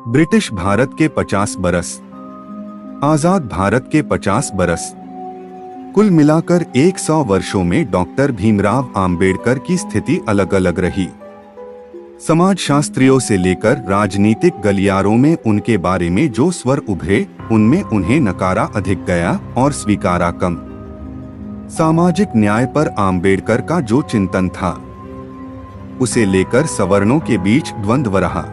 British Bharat के 50 बरस, आजाद भारत के 50 बरस, कुल मिलाकर 100 वर्षों में डॉक्टर भीमराव आम्बेडकर की स्थिति अलग अलग रही। समाजशास्त्रियों से लेकर राजनीतिक गलियारों में उनके बारे में जो स्वर उभरे, उनमें उन्हें नकारा अधिक गया और स्वीकारा कम। सामाजिक न्याय पर आम्बेडकर का जो चिंतन था, उसे लेकर सवर्णों के बीच द्वंद्व रहा।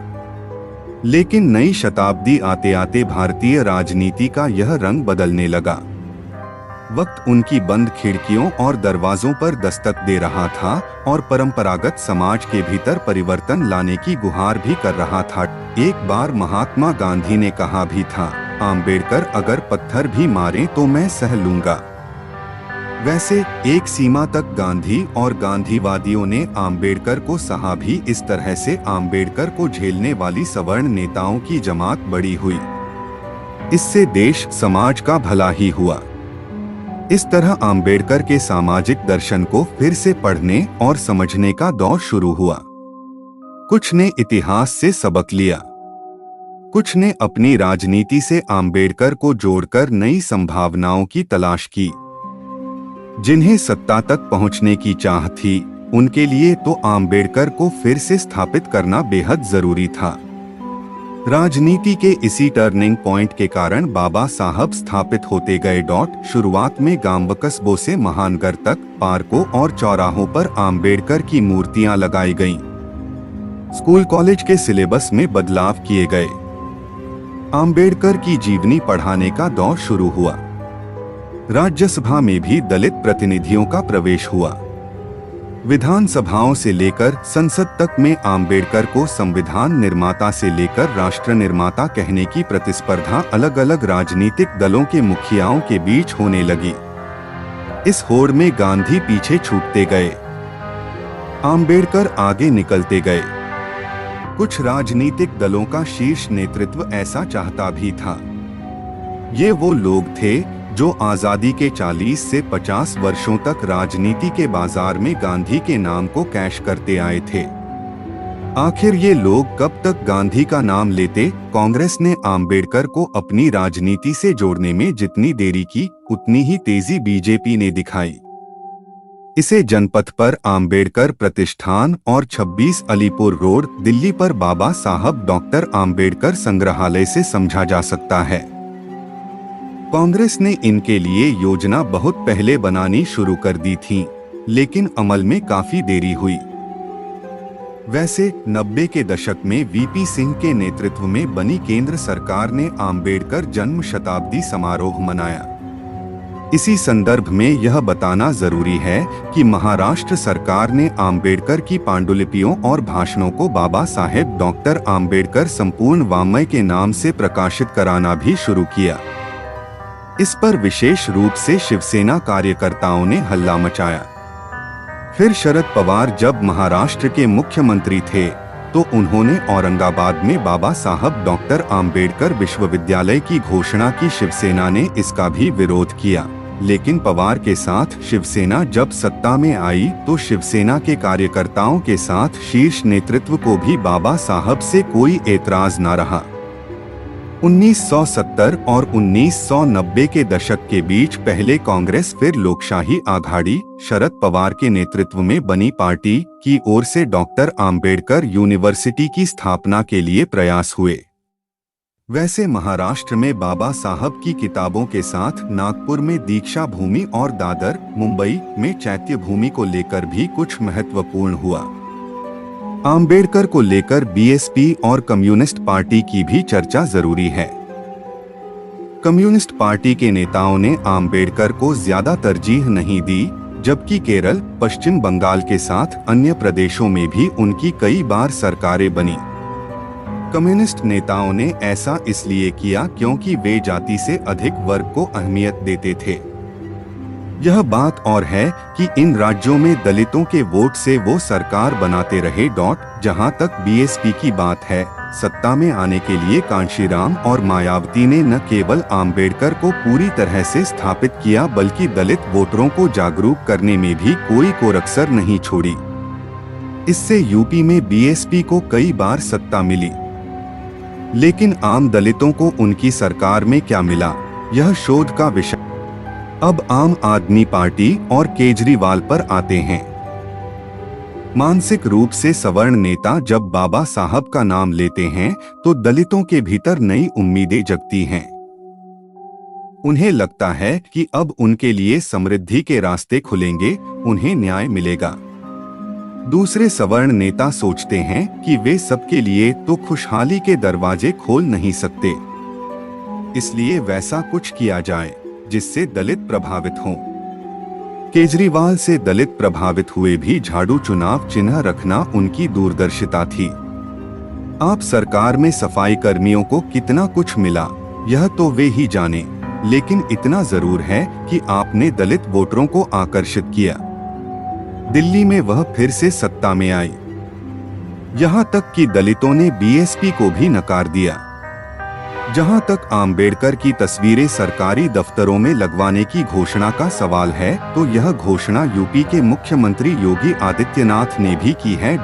लेकिन नई शताब्दी आते आते भारतीय राजनीति का यह रंग बदलने लगा। वक्त उनकी बंद खिड़कियों और दरवाजों पर दस्तक दे रहा था और परंपरागत समाज के भीतर परिवर्तन लाने की गुहार भी कर रहा था। एक बार महात्मा गांधी ने कहा भी था, आम्बेडकर अगर पत्थर भी मारे तो मैं सह लूंगा। वैसे एक सीमा तक गांधी और गांधीवादियों ने आम्बेडकर को सहा भी। इस तरह से आम्बेडकर को झेलने वाली सवर्ण नेताओं की जमात बड़ी हुई। इससे देश समाज का भला ही हुआ। इस तरह आम्बेडकर के सामाजिक दर्शन को फिर से पढ़ने और समझने का दौर शुरू हुआ। कुछ ने इतिहास से सबक लिया, कुछ ने अपनी राजनीति से आम्बेडकर को जोड़कर नई संभावनाओं की तलाश की। जिन्हें सत्ता तक पहुंचने की चाह थी, उनके लिए तो आम्बेडकर को फिर से स्थापित करना बेहद जरूरी था। राजनीति के इसी टर्निंग पॉइंट के कारण बाबा साहब स्थापित होते गए। शुरुआत में गांव कस्बों से महानगर तक पार्कों और चौराहों पर आम्बेडकर की मूर्तियां लगाई गईं। स्कूल कॉलेज के सिलेबस में बदलाव किए गए। आम्बेडकर की जीवनी पढ़ाने का दौर शुरू हुआ। राज्यसभा में भी दलित प्रतिनिधियों का प्रवेश हुआ। विधानसभाओं से लेकर संसद तक में आम्बेडकर को संविधान निर्माता से लेकर राष्ट्र निर्माता कहने की प्रतिस्पर्धा अलग अलग राजनीतिक दलों के मुखियाओं के बीच होने लगी। इस होड़ में गांधी पीछे छूटते गए, आम्बेडकर आगे निकलते गए। कुछ राजनीतिक दलों का शीर्ष नेतृत्व ऐसा चाहता भी था। ये वो लोग थे जो आजादी के 40 से 50 वर्षों तक राजनीति के बाजार में गांधी के नाम को कैश करते आए थे। आखिर ये लोग कब तक गांधी का नाम लेते? कांग्रेस ने आम्बेडकर को अपनी राजनीति से जोड़ने में जितनी देरी की, उतनी ही तेजी बीजेपी ने दिखाई। इसे जनपथ पर आम्बेडकर प्रतिष्ठान और 26 अलीपुर रोड, दिल्ली पर बाबा साहब डॉक्टर आम्बेडकर संग्रहालय से समझा जा सकता है। कांग्रेस ने इनके लिए योजना बहुत पहले बनानी शुरू कर दी थी, लेकिन अमल में काफी देरी हुई। वैसे 90 के दशक में वीपी सिंह के नेतृत्व में बनी केंद्र सरकार ने आम्बेडकर जन्म शताब्दी समारोह मनाया। इसी संदर्भ में यह बताना जरूरी है कि महाराष्ट्र सरकार ने आम्बेडकर की पांडुलिपियों और भाषणों को बाबा साहेब डॉक्टर आम्बेडकर संपूर्ण वाङ्मय के नाम से प्रकाशित कराना भी शुरू किया। इस पर विशेष रूप से शिवसेना कार्यकर्ताओं ने हल्ला मचाया। फिर शरद पवार जब महाराष्ट्र के मुख्यमंत्री थे, तो उन्होंने औरंगाबाद में बाबा साहब डॉक्टर आम्बेडकर विश्वविद्यालय की घोषणा की। शिवसेना ने इसका भी विरोध किया, लेकिन पवार के साथ शिवसेना जब सत्ता में आई, तो शिवसेना के कार्यकर्ताओं के साथ शीर्ष नेतृत्व को भी बाबा साहब से कोई एतराज न रहा। 1970 और 1990 के दशक के बीच पहले कांग्रेस फिर लोकशाही आघाड़ी शरद पवार के नेतृत्व में बनी पार्टी की ओर से डॉक्टर आम्बेडकर यूनिवर्सिटी की स्थापना के लिए प्रयास हुए। वैसे महाराष्ट्र में बाबा साहब की किताबों के साथ नागपुर में दीक्षा भूमि और दादर, मुंबई में चैत्य भूमि को लेकर भी कुछ महत्वपूर्ण हुआ। आम्बेडकर को लेकर बीएसपी और कम्युनिस्ट पार्टी की भी चर्चा जरूरी है। कम्युनिस्ट पार्टी के नेताओं ने आम्बेडकर को ज्यादा तरजीह नहीं दी, जबकि केरल, पश्चिम बंगाल के साथ अन्य प्रदेशों में भी उनकी कई बार सरकारें बनी। कम्युनिस्ट नेताओं ने ऐसा इसलिए किया क्योंकि वे जाति से अधिक वर्ग को अहमियत देते थे। यह बात और है कि इन राज्यों में दलितों के वोट से वो सरकार बनाते रहे। जहां तक बीएसपी की बात है, सत्ता में आने के लिए कांशीराम और मायावती ने न केवल आम्बेडकर को पूरी तरह से स्थापित किया, बल्कि दलित वोटरों को जागरूक करने में भी कोई कोरकसर नहीं छोड़ी। इससे यूपी में बीएसपी को कई बार सत्ता मिली। लेकिन आम दलितों को उनकी सरकार में क्या मिला, यह शोध का विषय। अब आम आदमी पार्टी और केजरीवाल पर आते हैं। मानसिक रूप से सवर्ण नेता जब बाबा साहब का नाम लेते हैं तो दलितों के भीतर नई उम्मीदें जगती हैं। उन्हें लगता है कि अब उनके लिए समृद्धि के रास्ते खुलेंगे, उन्हें न्याय मिलेगा। दूसरे सवर्ण नेता सोचते हैं कि वे सबके लिए तो खुशहाली के दरवाजे खोल नहीं सकते, इसलिए वैसा कुछ किया जाए जिससे दलित प्रभावित हों। केजरीवाल से दलित प्रभावित हुए भी झाड़ू चुनाव चिन्ह रखना उनकी दूरदर्शिता थी। आप सरकार में सफाई कर्मियों को कितना कुछ मिला यह तो वे ही जाने, लेकिन इतना जरूर है कि आपने दलित वोटरों को आकर्षित किया। दिल्ली में वह फिर से सत्ता में आई, यहाँ तक कि दलितों ने बीएसपी को भी नकार दिया। जहाँ तक आम्बेडकर की तस्वीरें सरकारी दफ्तरों में लगवाने की घोषणा का सवाल है, तो यह घोषणा यूपी के मुख्यमंत्री योगी आदित्यनाथ ने भी की है।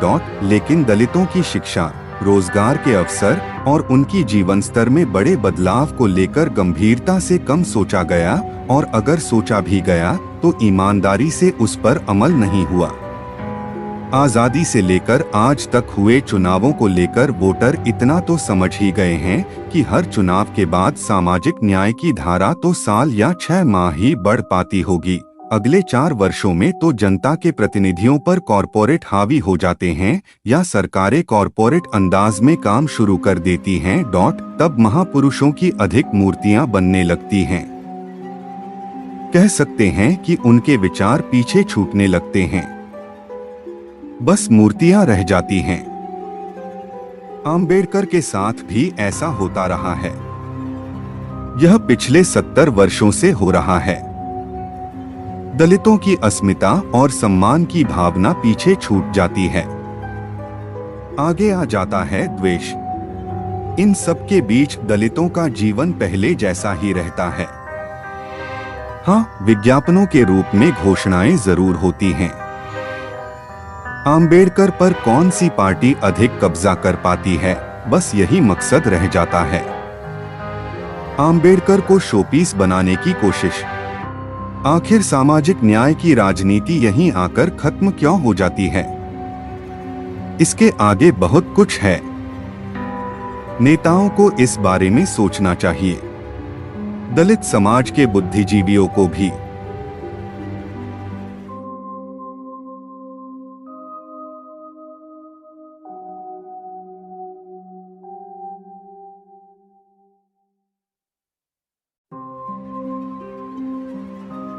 लेकिन दलितों की शिक्षा, रोजगार के अवसर और उनकी जीवन स्तर में बड़े बदलाव को लेकर गंभीरता से कम सोचा गया, और अगर सोचा भी गया तो ईमानदारी से उस पर अमल नहीं हुआ। आजादी से लेकर आज तक हुए चुनावों को लेकर वोटर इतना तो समझ ही गए हैं कि हर चुनाव के बाद सामाजिक न्याय की धारा तो साल या 6 माह ही बढ़ पाती होगी, अगले 4 वर्षों में तो जनता के प्रतिनिधियों पर कॉरपोरेट हावी हो जाते हैं या सरकारें कॉरपोरेट अंदाज में काम शुरू कर देती हैं। तब महापुरुषों की अधिक मूर्तियां बनने लगती हैं। कह सकते हैं कि उनके विचार पीछे छूटने लगते हैं, बस मूर्तियां रह जाती हैं। आम्बेडकर के साथ भी ऐसा होता रहा है। यह पिछले 70 वर्षों से हो रहा है। दलितों की अस्मिता और सम्मान की भावना पीछे छूट जाती है, आगे आ जाता है द्वेष। इन सब के बीच दलितों का जीवन पहले जैसा ही रहता है। हाँ, विज्ञापनों के रूप में घोषणाएं जरूर होती हैं। आम्बेडकर पर कौन सी पार्टी अधिक कब्जा कर पाती है, बस यही मकसद रह जाता है। आम्बेडकर को शोपीस बनाने की कोशिश। आखिर सामाजिक न्याय की राजनीति यहीं आकर खत्म क्यों हो जाती है? इसके आगे बहुत कुछ है। नेताओं को इस बारे में सोचना चाहिए। दलित समाज के बुद्धिजीवियों को भी।